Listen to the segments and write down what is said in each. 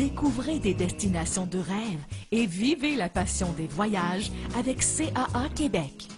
Découvrez des destinations de rêve et vivez la passion des voyages avec CAA Québec.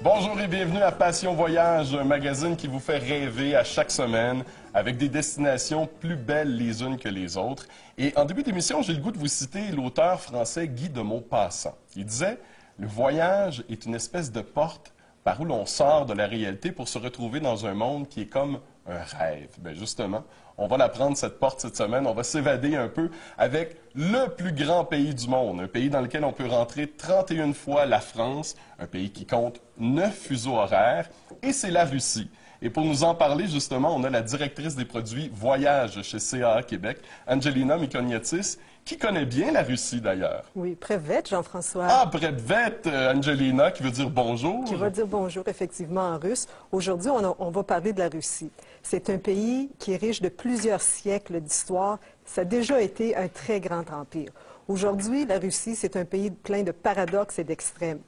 Bonjour et bienvenue à Passion Voyage, un magazine qui vous fait rêver à chaque semaine avec des destinations plus belles les unes que les autres. Et en début d'émission, j'ai le goût de vous citer l'auteur français Guy de Maupassant. Il disait « Le voyage est une espèce de porte par où l'on sort de la réalité pour se retrouver dans un monde qui est comme un rêve. » Bien justement, on va la prendre cette porte cette semaine, on va s'évader un peu avec le plus grand pays du monde, un pays dans lequel on peut rentrer 31 fois la France, un pays qui compte 9 fuseaux horaires, et c'est la Russie. Et pour nous en parler, justement, on a la directrice des produits voyage chez CAA Québec, Angelina Mikoniatis, qui connaît bien la Russie, d'ailleurs. Oui, Prevet, Jean-François. Ah, Prevet, Angelina, qui veut dire bonjour. Qui va dire bonjour, effectivement, en russe. Aujourd'hui, on va parler de la Russie. C'est un pays qui est riche de plusieurs siècles d'histoire. Ça a déjà été un très grand empire. Aujourd'hui, la Russie, c'est un pays plein de paradoxes et d'extrêmes.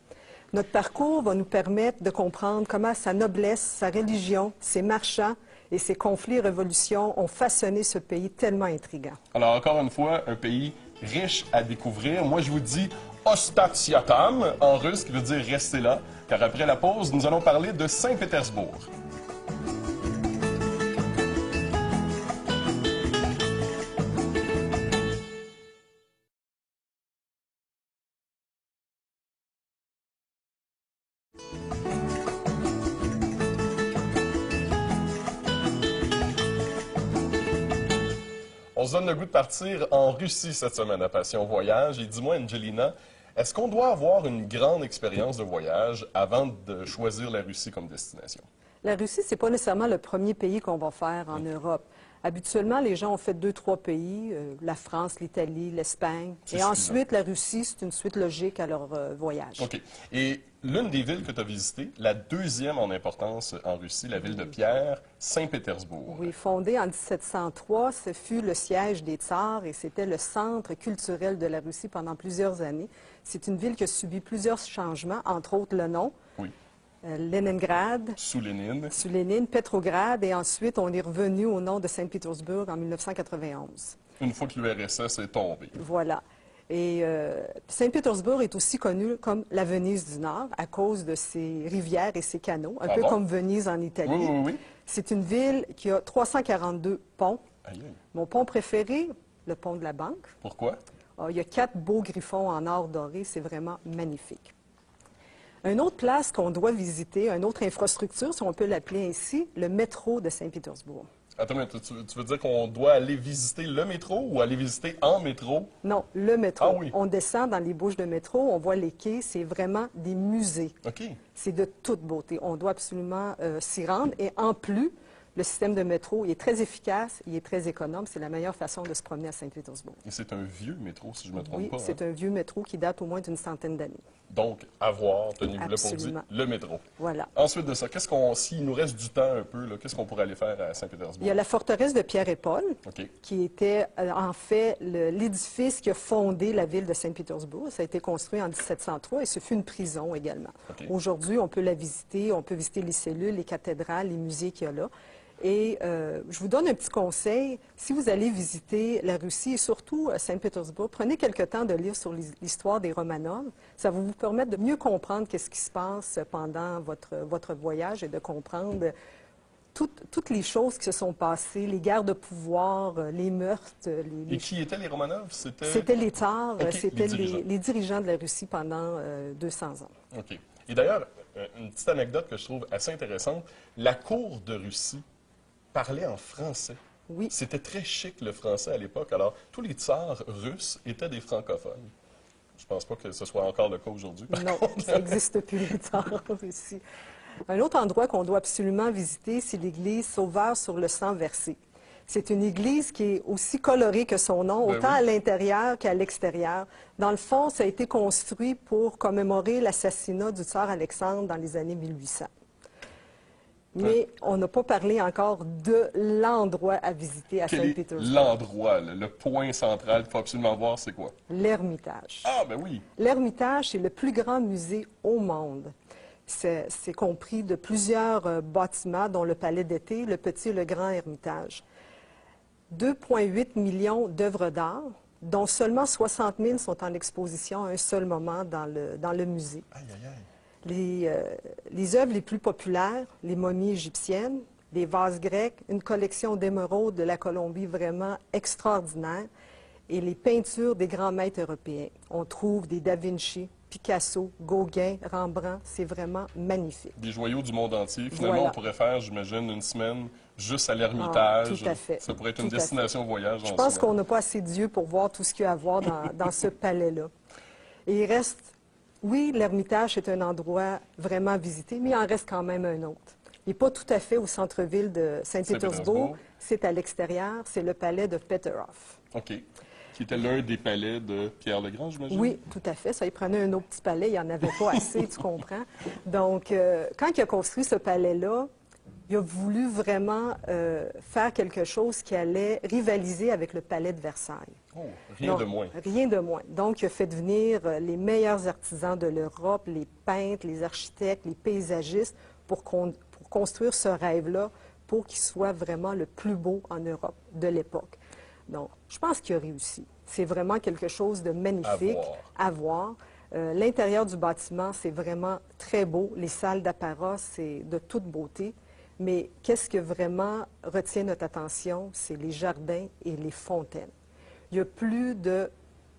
Notre parcours va nous permettre de comprendre comment sa noblesse, sa religion, ses marchands et ses conflits et révolutions ont façonné ce pays tellement intriguant. Alors, encore une fois, un pays riche à découvrir. Moi, je vous dis Ostatsiatam, en russe, qui veut dire « restez là », car après la pause, nous allons parler de Saint-Pétersbourg. On se donne le goût de partir en Russie cette semaine à Passion Voyage. Et dis-moi, Angelina, est-ce qu'on doit avoir une grande expérience de voyage avant de choisir la Russie comme destination? La Russie, ce n'est pas nécessairement le premier pays qu'on va faire en Europe. Habituellement, les gens ont fait 2-3 pays, la France, l'Italie, l'Espagne. Et ensuite, la Russie, c'est une suite logique à leur voyage. OK. Et l'une des villes que tu as visitées, la deuxième en importance en Russie, la ville de Pierre, Saint-Pétersbourg. Oui, fondée en 1703, ce fut le siège des tsars et c'était le centre culturel de la Russie pendant plusieurs années. C'est une ville qui a subi plusieurs changements, entre autres le nom. Oui. Leningrad, sous Lénine, Petrograd, et ensuite on est revenu au nom de Saint-Pétersbourg en 1991. Une fois que l'URSS est tombée. Voilà. Et Saint-Pétersbourg est aussi connu comme la Venise du Nord à cause de ses rivières et ses canaux, un peu comme Venise en Italie. Oui, oui, oui. C'est une ville qui a 342 ponts. Aïe, aïe. Mon pont préféré, le pont de la Banque. Pourquoi? Il y a 4 beaux griffons en or doré, c'est vraiment magnifique. Une autre place qu'on doit visiter, une autre infrastructure, si on peut l'appeler ainsi, le métro de Saint-Pétersbourg. Attends, mais tu veux dire qu'on doit aller visiter le métro ou aller visiter en métro? Non, le métro. Ah oui. On descend dans les bouches de métro, on voit les quais, c'est vraiment des musées. OK. C'est de toute beauté. On doit absolument s'y rendre. Et en plus, le système de métro, il est très efficace, il est très économe. C'est la meilleure façon de se promener à Saint-Pétersbourg. Et c'est un vieux métro, si je ne me trompe oui, pas. Oui, c'est un vieux métro qui date au moins d'une centaine d'années. Donc, à voir, tenez-vous là pour dire, le métro. Voilà. Ensuite de ça, s'il nous reste du temps un peu, qu'est-ce qu'on pourrait aller faire à Saint-Pétersbourg? Il y a la forteresse de Pierre et Paul, qui était en fait l'édifice qui a fondé la ville de Saint-Pétersbourg. Ça a été construit en 1703 et ce fut une prison également. Aujourd'hui, on peut la visiter, on peut visiter les cellules, les cathédrales, les musées qu'il y a là. Et je vous donne un petit conseil. Si vous allez visiter la Russie et surtout Saint-Pétersbourg, prenez quelque temps de lire sur l'histoire des Romanov. Ça va vous permettre de mieux comprendre qu'est-ce qui se passe pendant votre voyage et de comprendre toutes les choses qui se sont passées, les guerres de pouvoir, les meurtres. Et qui étaient les Romanov? C'était les tsars, c'était les dirigeants de la Russie pendant 200 ans. OK. Et d'ailleurs, une petite anecdote que je trouve assez intéressante, la cour de Russie parlait en français. Oui. C'était très chic, le français, à l'époque. Alors, tous les tsars russes étaient des francophones. Je ne pense pas que ce soit encore le cas aujourd'hui. Non, ça n'existe plus, les tsars ici. Un autre endroit qu'on doit absolument visiter, c'est l'église Sauveur sur le sang versé. C'est une église qui est aussi colorée que son nom, autant à l'intérieur qu'à l'extérieur. Dans le fond, ça a été construit pour commémorer l'assassinat du tsar Alexandre dans les années 1800. Mais on n'a pas parlé encore de l'endroit à visiter à Saint-Pétersbourg. L'endroit, le point central qu'il faut absolument voir, c'est quoi? L'Ermitage. Ah, ben oui! L'Ermitage, c'est le plus grand musée au monde. C'est compris de plusieurs bâtiments, dont le Palais d'été, le Petit et le Grand Ermitage. 2,8 millions d'œuvres d'art, dont seulement 60 000 sont en exposition à un seul moment dans le musée. Aïe, aïe, aïe. Les œuvres les plus populaires, les momies égyptiennes, les vases grecs, une collection d'émeraudes de la Colombie vraiment extraordinaire, et les peintures des grands maîtres européens. On trouve des Da Vinci, Picasso, Gauguin, Rembrandt, c'est vraiment magnifique. Des joyaux du monde entier. Finalement, on pourrait faire, j'imagine, une semaine juste à l'Ermitage. Tout à fait. Ça pourrait être une destination voyage. Je pense qu'on n'a pas assez d'yeux pour voir tout ce qu'il y a à voir dans ce palais-là. Et il reste, oui, l'Ermitage est un endroit vraiment à visiter, mais il en reste quand même un autre. Il n'est pas tout à fait au centre-ville de Saint-Pétersbourg, c'est à l'extérieur, c'est le palais de Peterhof. OK. Qui était l'un des palais de Pierre le Grand, j'imagine? Oui, tout à fait. Ça, il prenait un autre petit palais. Il n'y en avait pas assez, tu comprends. Donc, quand il a construit ce palais-là, il a voulu vraiment faire quelque chose qui allait rivaliser avec le palais de Versailles. Oh, rien de moins. Rien de moins. Donc, il a fait venir les meilleurs artisans de l'Europe, les peintres, les architectes, les paysagistes, pour construire ce rêve-là, pour qu'il soit vraiment le plus beau en Europe de l'époque. Donc, je pense qu'il a réussi. C'est vraiment quelque chose de magnifique à voir. L'intérieur du bâtiment, c'est vraiment très beau. Les salles d'apparat, c'est de toute beauté. Mais qu'est-ce que vraiment retient notre attention? C'est les jardins et les fontaines. Il y a plus de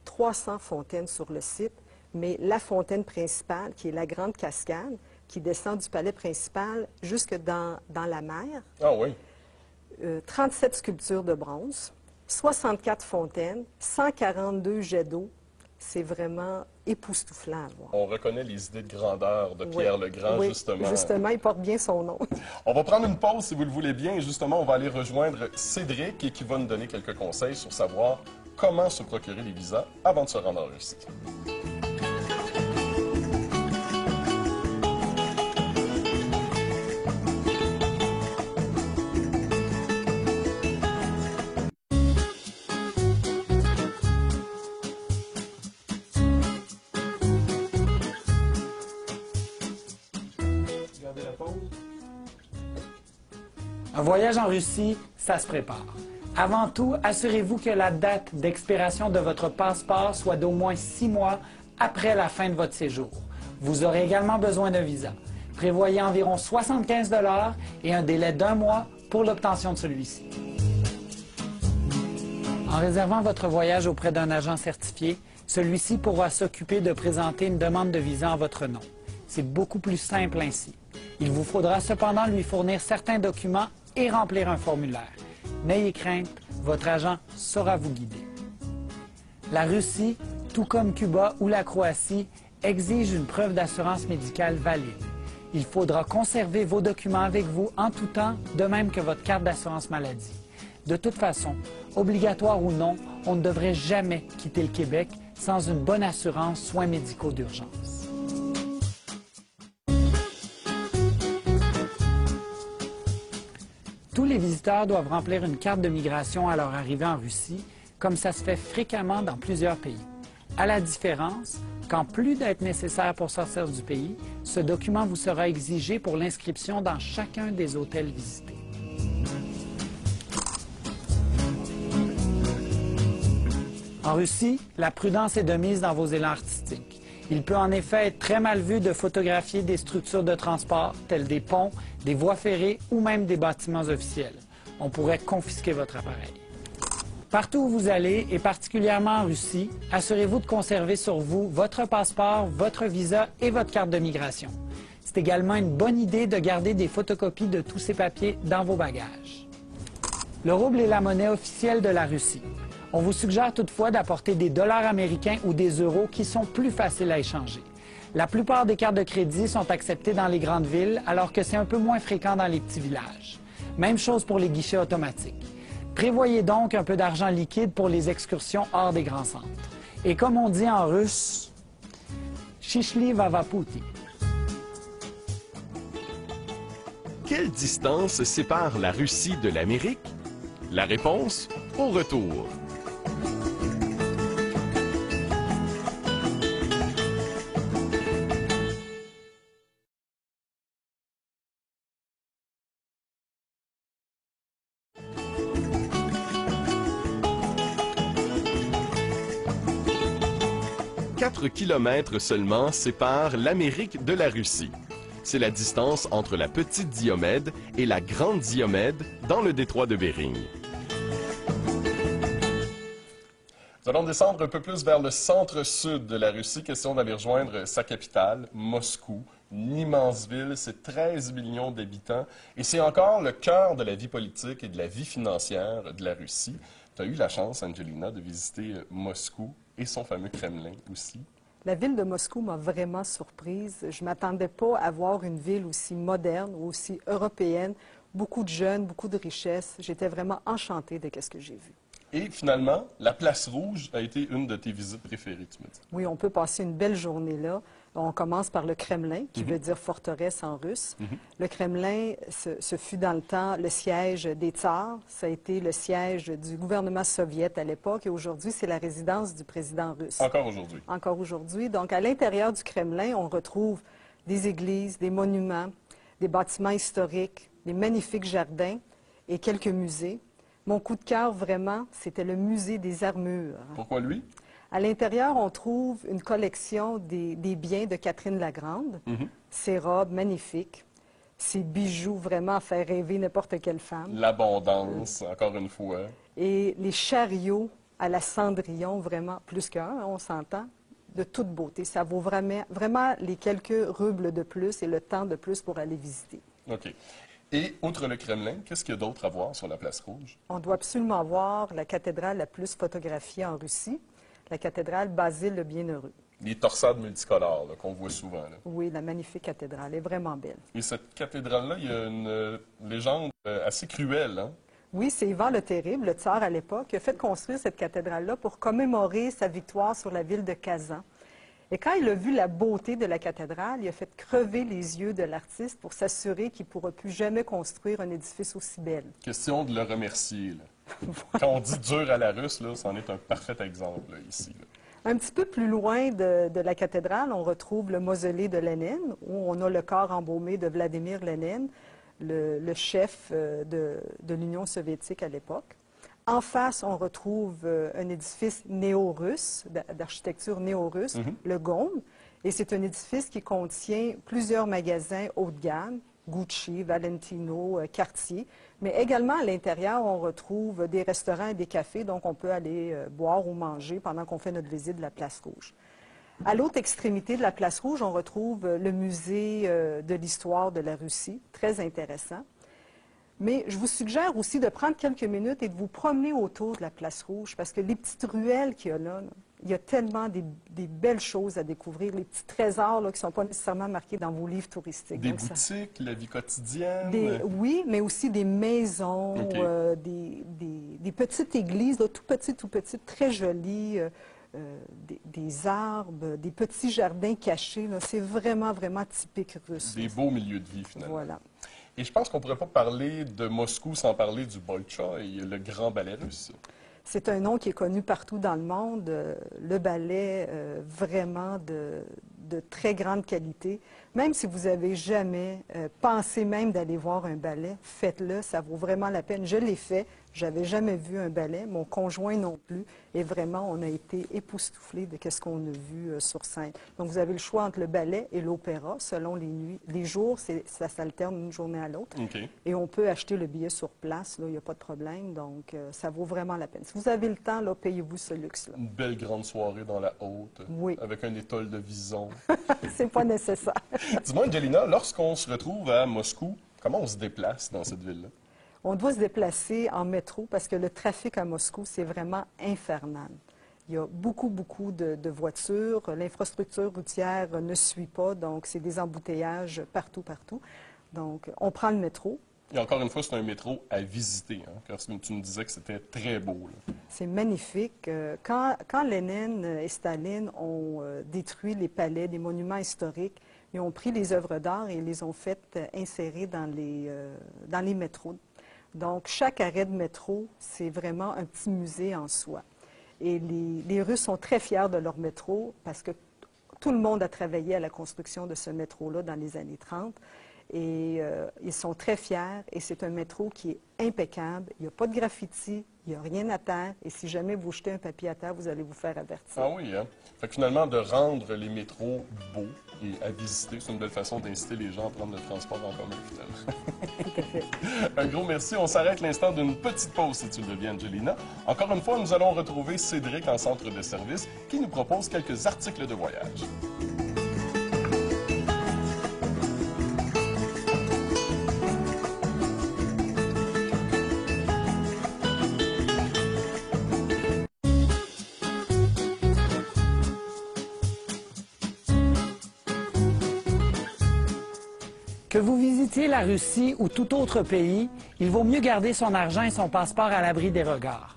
300 fontaines sur le site, mais la fontaine principale, qui est la Grande Cascade, qui descend du palais principal jusque dans la mer. Ah oui. 37 sculptures de bronze. 64 fontaines, 142 jets d'eau. C'est vraiment époustouflant à voir. On reconnaît les idées de grandeur de Pierre le Grand, justement. Justement, il porte bien son nom. On va prendre une pause, si vous le voulez bien. Et justement, on va aller rejoindre Cédric, qui va nous donner quelques conseils sur savoir comment se procurer les visas avant de se rendre en Russie. Un voyage en Russie, ça se prépare. Avant tout, assurez-vous que la date d'expiration de votre passeport soit d'au moins 6 mois après la fin de votre séjour. Vous aurez également besoin d'un visa. Prévoyez environ 75 $ et un délai d'1 mois pour l'obtention de celui-ci. En réservant votre voyage auprès d'un agent certifié, celui-ci pourra s'occuper de présenter une demande de visa en votre nom. C'est beaucoup plus simple ainsi. Il vous faudra cependant lui fournir certains documents et remplir un formulaire. N'ayez crainte, votre agent saura vous guider. La Russie, tout comme Cuba ou la Croatie, exige une preuve d'assurance médicale valide. Il faudra conserver vos documents avec vous en tout temps, de même que votre carte d'assurance maladie. De toute façon, obligatoire ou non, on ne devrait jamais quitter le Québec sans une bonne assurance soins médicaux d'urgence. Tous les visiteurs doivent remplir une carte de migration à leur arrivée en Russie, comme ça se fait fréquemment dans plusieurs pays. À la différence qu'en plus d'être nécessaire pour sortir du pays, ce document vous sera exigé pour l'inscription dans chacun des hôtels visités. En Russie, la prudence est de mise dans vos élans artistiques. Il peut en effet être très mal vu de photographier des structures de transport, telles des ponts, des voies ferrées ou même des bâtiments officiels. On pourrait confisquer votre appareil. Partout où vous allez, et particulièrement en Russie, assurez-vous de conserver sur vous votre passeport, votre visa et votre carte de migration. C'est également une bonne idée de garder des photocopies de tous ces papiers dans vos bagages. Le rouble est la monnaie officielle de la Russie. On vous suggère toutefois d'apporter des dollars américains ou des euros qui sont plus faciles à échanger. La plupart des cartes de crédit sont acceptées dans les grandes villes, alors que c'est un peu moins fréquent dans les petits villages. Même chose pour les guichets automatiques. Prévoyez donc un peu d'argent liquide pour les excursions hors des grands centres. Et comme on dit en russe, Chichli Vavaputi. Quelle distance sépare la Russie de l'Amérique? La réponse au retour. « 4 kilomètres seulement séparent l'Amérique de la Russie. C'est la distance entre la petite Diomède et la grande Diomède dans le détroit de Bering. » Nous allons descendre un peu plus vers le centre-sud de la Russie. Question d'aller rejoindre sa capitale, Moscou. Une immense ville, c'est 13 millions d'habitants. Et c'est encore le cœur de la vie politique et de la vie financière de la Russie. Tu as eu la chance, Angelina, de visiter Moscou et son fameux Kremlin aussi. La ville de Moscou m'a vraiment surprise. Je ne m'attendais pas à voir une ville aussi moderne, aussi européenne, beaucoup de jeunes, beaucoup de richesses. J'étais vraiment enchantée de ce que j'ai vu. Et finalement, la Place Rouge a été une de tes visites préférées, tu me dis. Oui, on peut passer une belle journée là. On commence par le Kremlin, qui veut dire forteresse en russe. Le Kremlin, ce fut dans le temps le siège des tsars. Ça a été le siège du gouvernement soviétique à l'époque. Et aujourd'hui, c'est la résidence du président russe. Encore aujourd'hui. Encore aujourd'hui. Donc, à l'intérieur du Kremlin, on retrouve des églises, des monuments, des bâtiments historiques, des magnifiques jardins et quelques musées. Mon coup de cœur, vraiment, c'était le musée des armures. Pourquoi lui? À l'intérieur, on trouve une collection des biens de Catherine la Grande. Ses robes magnifiques, ses bijoux vraiment à faire rêver n'importe quelle femme. L'abondance, encore une fois. Et les chariots à la Cendrillon, vraiment, plus qu'un, on s'entend, de toute beauté. Ça vaut vraiment les quelques roubles de plus et le temps de plus pour aller visiter. OK. Et, outre le Kremlin, qu'est-ce qu'il y a d'autre à voir sur la Place Rouge? On doit absolument voir la cathédrale la plus photographiée en Russie, la cathédrale Basile le Bienheureux. Les torsades multicolores qu'on voit souvent. Là. Oui, la magnifique cathédrale est vraiment belle. Et cette cathédrale-là, il y a une légende assez cruelle, hein? Oui, c'est Ivan le Terrible, le tsar à l'époque, qui a fait construire cette cathédrale-là pour commémorer sa victoire sur la ville de Kazan. Et quand il a vu la beauté de la cathédrale, il a fait crever les yeux de l'artiste pour s'assurer qu'il ne pourra plus jamais construire un édifice aussi bel. Question de le remercier. Là. Quand on dit dur à la russe, là, c'en est un parfait exemple là, ici. Là. Un petit peu plus loin de la cathédrale, on retrouve le mausolée de Lénine, où on a le corps embaumé de Vladimir Lénine, le chef de l'Union soviétique à l'époque. En face, on retrouve un édifice néo-russe, d'architecture néo-russe, le Gome. Et c'est un édifice qui contient plusieurs magasins haut de gamme, Gucci, Valentino, Cartier. Mais également, à l'intérieur, on retrouve des restaurants et des cafés, donc on peut aller boire ou manger pendant qu'on fait notre visite de la Place Rouge. À l'autre extrémité de la Place Rouge, on retrouve le musée de l'histoire de la Russie, très intéressant. Mais je vous suggère aussi de prendre quelques minutes et de vous promener autour de la Place Rouge, parce que les petites ruelles qu'il y a là, il y a tellement des belles choses à découvrir, les petits trésors là, qui ne sont pas nécessairement marqués dans vos livres touristiques. Des boutiques, la vie quotidienne? Oui, mais aussi des maisons, des petites églises, là, tout petites, très jolies, des arbres, des petits jardins cachés. C'est vraiment, vraiment typique russe. Des beaux milieux de vie, finalement. Voilà. Et je pense qu'on ne pourrait pas parler de Moscou sans parler du Bolchoï, le grand ballet russe. C'est un nom qui est connu partout dans le monde. Le ballet, vraiment de très grande qualité. Même si vous n'avez jamais pensé même d'aller voir un ballet, faites-le, ça vaut vraiment la peine. Je l'ai fait, je n'avais jamais vu un ballet, mon conjoint non plus, et vraiment, on a été époustouflés de ce qu'on a vu sur scène. Donc, vous avez le choix entre le ballet et l'opéra, selon les nuits. Les jours, ça s'alterne d'une journée à l'autre, et on peut acheter le billet sur place, il n'y a pas de problème, donc ça vaut vraiment la peine. Si vous avez le temps, payez-vous ce luxe-là. Une belle grande soirée dans la haute, avec un étole de Vison. C'est pas nécessaire. Dis-moi, Angelina, lorsqu'on se retrouve à Moscou, comment on se déplace dans cette ville-là? On doit se déplacer en métro parce que le trafic à Moscou, c'est vraiment infernal. Il y a beaucoup de voitures. L'infrastructure routière ne suit pas, donc c'est des embouteillages partout. Donc, on prend le métro. Et encore une fois, c'est un métro à visiter, hein, car tu me disais que c'était très beau. C'est magnifique. Quand Lénine et Staline ont détruit les palais, des monuments historiques, ils ont pris les œuvres d'art et les ont faites insérer dans les métros. Donc, chaque arrêt de métro, c'est vraiment un petit musée en soi. Et les Russes sont très fiers de leur métro parce que tout le monde a travaillé à la construction de ce métro-là dans les années 30. Et ils sont très fiers et c'est un métro qui est impeccable. Il n'y a pas de graffiti, il n'y a rien à terre. Et si jamais vous jetez un papier à terre, vous allez vous faire avertir. Ah oui, hein? Fait que finalement, de rendre les métros beaux et à visiter, c'est une belle façon d'inciter les gens à prendre le transport en commun, finalement. Tout à fait. Un gros merci. On s'arrête l'instant d'une petite pause, si tu le veux bien, Angelina. Encore une fois, nous allons retrouver Cédric en centre de service qui nous propose quelques articles de voyage. Que vous visitiez la Russie ou tout autre pays, il vaut mieux garder son argent et son passeport à l'abri des regards.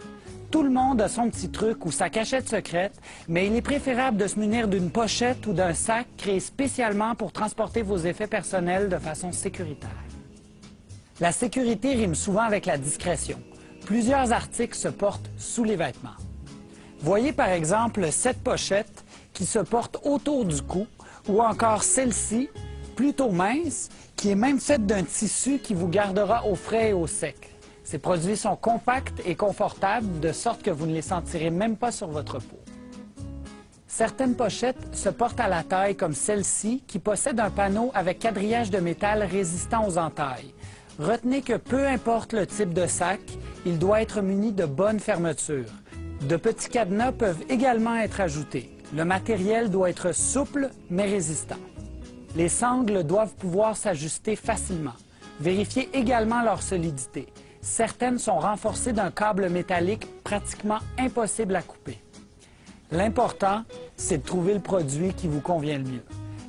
Tout le monde a son petit truc ou sa cachette secrète, mais il est préférable de se munir d'une pochette ou d'un sac créé spécialement pour transporter vos effets personnels de façon sécuritaire. La sécurité rime souvent avec la discrétion. Plusieurs articles se portent sous les vêtements. Voyez par exemple cette pochette qui se porte autour du cou ou encore celle-ci, plutôt mince, qui est même faite d'un tissu qui vous gardera au frais et au sec. Ces produits sont compacts et confortables, de sorte que vous ne les sentirez même pas sur votre peau. Certaines pochettes se portent à la taille comme celle-ci, qui possède un panneau avec quadrillage de métal résistant aux entailles. Retenez que peu importe le type de sac, il doit être muni de bonnes fermetures. De petits cadenas peuvent également être ajoutés. Le matériel doit être souple mais résistant. Les sangles doivent pouvoir s'ajuster facilement. Vérifiez également leur solidité. Certaines sont renforcées d'un câble métallique pratiquement impossible à couper. L'important, c'est de trouver le produit qui vous convient le mieux.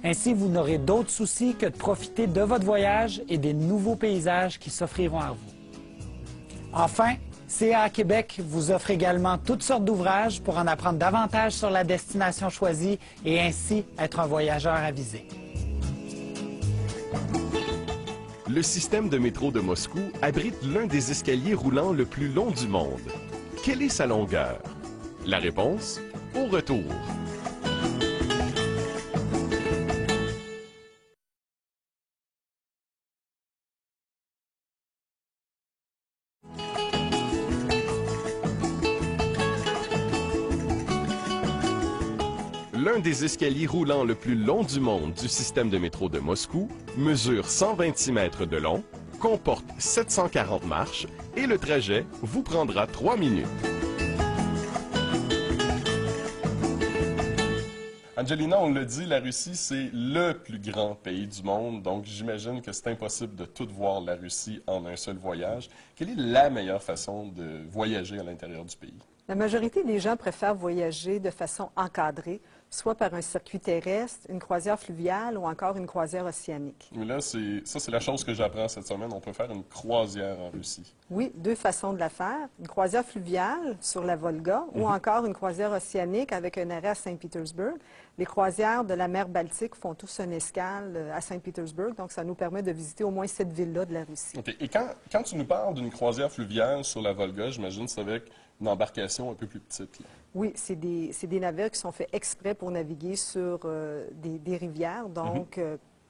Ainsi, vous n'aurez d'autres soucis que de profiter de votre voyage et des nouveaux paysages qui s'offriront à vous. Enfin, CAA Québec vous offre également toutes sortes d'ouvrages pour en apprendre davantage sur la destination choisie et ainsi être un voyageur avisé. Le système de métro de Moscou abrite l'un des escaliers roulants le plus long du monde. Quelle est sa longueur? La réponse, au retour. L'un des escaliers roulants le plus long du monde du système de métro de Moscou mesure 126 mètres de long, comporte 740 marches et le trajet vous prendra 3 minutes. Angelina, on l'a dit, la Russie, c'est le plus grand pays du monde, donc j'imagine que c'est impossible de tout voir la Russie en un seul voyage. Quelle est la meilleure façon de voyager à l'intérieur du pays? La majorité des gens préfèrent voyager de façon encadrée, soit par un circuit terrestre, une croisière fluviale ou encore une croisière océanique. Mais là, c'est la chose que j'apprends cette semaine. On peut faire une croisière en Russie. Oui, deux façons de la faire. Une croisière fluviale sur la Volga ou encore une croisière océanique avec un arrêt à Saint-Pétersbourg. Les croisières de la mer Baltique font tous une escale à Saint-Pétersbourg, donc ça nous permet de visiter au moins cette ville-là de la Russie. OK. Et quand tu nous parles d'une croisière fluviale sur la Volga, j'imagine que c'est avec une embarcation un peu plus petite. Là. Oui, c'est des navires qui sont faits exprès pour naviguer sur des rivières, donc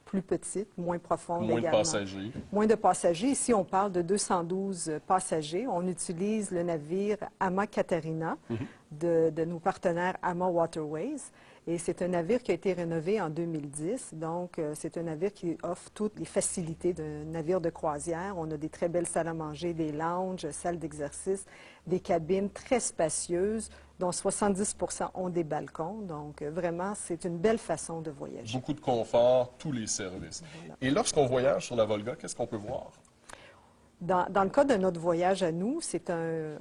plus petites, moins profondes également. Moins de passagers. Moins de passagers. Ici, on parle de 212 passagers. On utilise le navire Ama Katarina de nos partenaires Ama Waterways. Et c'est un navire qui a été rénové en 2010. Donc, c'est un navire qui offre toutes les facilités d'un navire de croisière. On a des très belles salles à manger, des lounges, salles d'exercice, des cabines très spacieuses, dont 70 % ont des balcons. Donc, vraiment, c'est une belle façon de voyager. Beaucoup de confort, tous les services. Voilà. Et lorsqu'on voyage sur la Volga, qu'est-ce qu'on peut voir? Dans le cas de notre voyage à nous, c'est un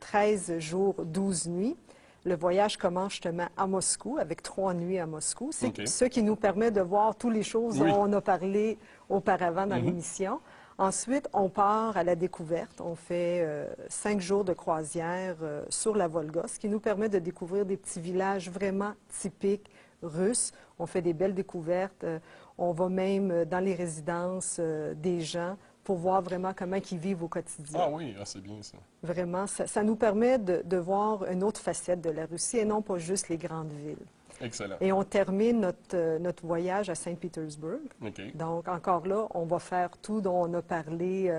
13 jours, 12 nuits. Le voyage commence justement à Moscou, avec 3 nuits à Moscou. C'est ce qui nous permet de voir toutes les choses dont on a parlé auparavant dans l'émission. Ensuite, on part à la découverte. On fait 5 jours de croisière sur la Volga, ce qui nous permet de découvrir des petits villages vraiment typiques russes. On fait des belles découvertes. On va même dans les résidences des gens pour voir vraiment comment ils vivent au quotidien. Ah oui, c'est bien ça. Vraiment, ça nous permet de voir une autre facette de la Russie et non pas juste les grandes villes. Excellent. Et on termine notre voyage à Saint-Pétersbourg. Okay. Donc, encore là, on va faire tout dont on a parlé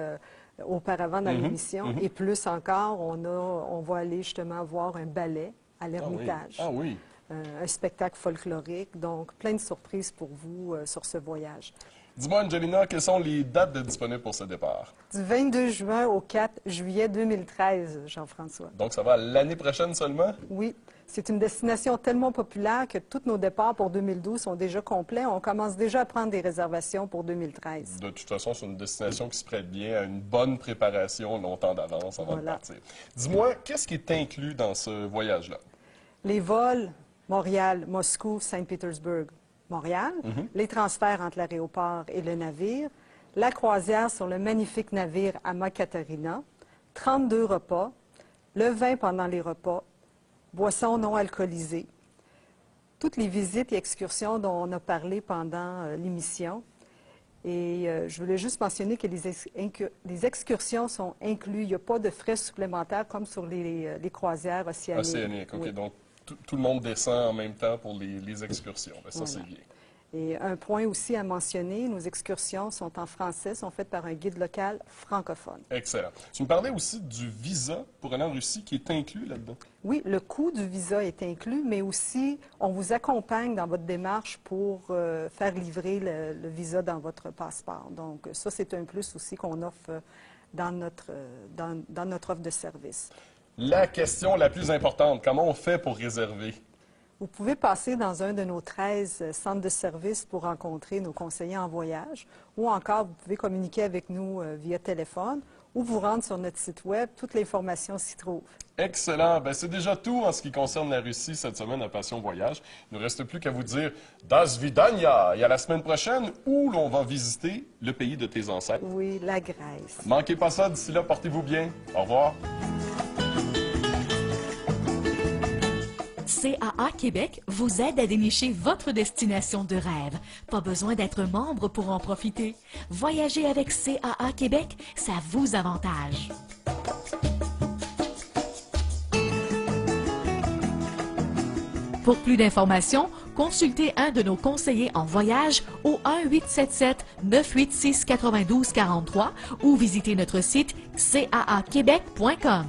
auparavant dans l'émission. Et plus encore, on va aller justement voir un ballet à l'Ermitage. Ah oui. Un spectacle folklorique. Donc, plein de surprises pour vous sur ce voyage. Dis-moi, Angelina, quelles sont les dates disponibles pour ce départ? Du 22 juin au 4 juillet 2013, Jean-François. Donc, ça va l'année prochaine seulement? Oui. C'est une destination tellement populaire que tous nos départs pour 2012 sont déjà complets. On commence déjà à prendre des réservations pour 2013. De toute façon, c'est une destination qui se prête bien à une bonne préparation longtemps d'avance avant de partir. Dis-moi, qu'est-ce qui est inclus dans ce voyage-là? Les vols Montréal, Moscou, Saint-Pétersbourg, Montréal, les transferts entre l'aéroport et le navire, la croisière sur le magnifique navire Ama Catarina, 32 repas, le vin pendant les repas, boissons non alcoolisées, toutes les visites et excursions dont on a parlé pendant l'émission. Et je voulais juste mentionner que les excursions sont incluses. Il n'y a pas de frais supplémentaires comme sur les croisières océaniques. Océaniques, OK. Oui. Donc, tout le monde descend en même temps pour les excursions. Bien, ça, c'est bien. Et un point aussi à mentionner, nos excursions sont en français, sont faites par un guide local francophone. Excellent. Tu me parlais aussi du visa pour aller en Russie qui est inclus là-dedans. Oui, le coût du visa est inclus, mais aussi on vous accompagne dans votre démarche pour faire livrer le visa dans votre passeport. Donc ça, c'est un plus aussi qu'on offre dans notre offre de service. La question la plus importante, comment on fait pour réserver? Vous pouvez passer dans un de nos 13 centres de service pour rencontrer nos conseillers en voyage, ou encore vous pouvez communiquer avec nous via téléphone ou vous rendre sur notre site web. Toute l'information s'y trouve. Excellent. Bien, c'est déjà tout en ce qui concerne la Russie cette semaine à Passion Voyage. Il ne reste plus qu'à vous dire « Das Vidania » et à la semaine prochaine où l'on va visiter le pays de tes ancêtres. Oui, la Grèce. Manquez pas ça. D'ici là, portez-vous bien. Au revoir. CAA Québec vous aide à dénicher votre destination de rêve. Pas besoin d'être membre pour en profiter. Voyager avec CAA Québec, ça vous avantage. Pour plus d'informations, consultez un de nos conseillers en voyage au 1-877-986-9243 ou visitez notre site caaquebec.com.